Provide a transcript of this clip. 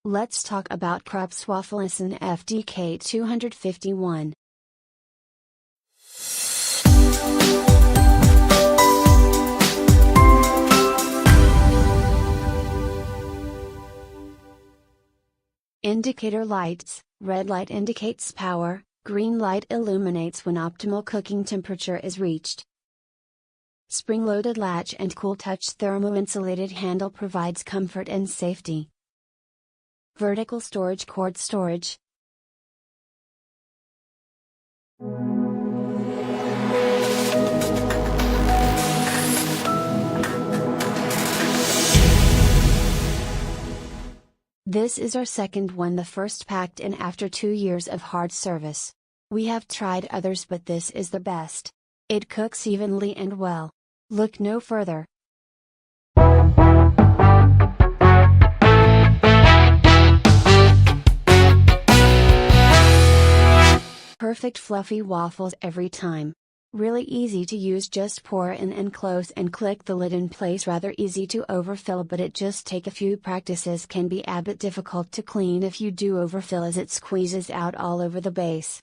Let's talk about Krups Waffeleisen FDK 251. Indicator lights: red light indicates power, green light illuminates when optimal cooking temperature is reached. Spring-loaded latch and cool touch thermo-insulated handle provides comfort and safety. Vertical storage cord storage. This is our second one, the first packed in after 2 years of hard service. We have tried others, but this is the best. It cooks evenly and well. Look no further. Perfect fluffy waffles every time. Really easy to use, just pour in and close and click the lid in place. Rather easy to overfill, but it just take a few practices. Can be a bit difficult to clean if you do overfill, as it squeezes out all over the base.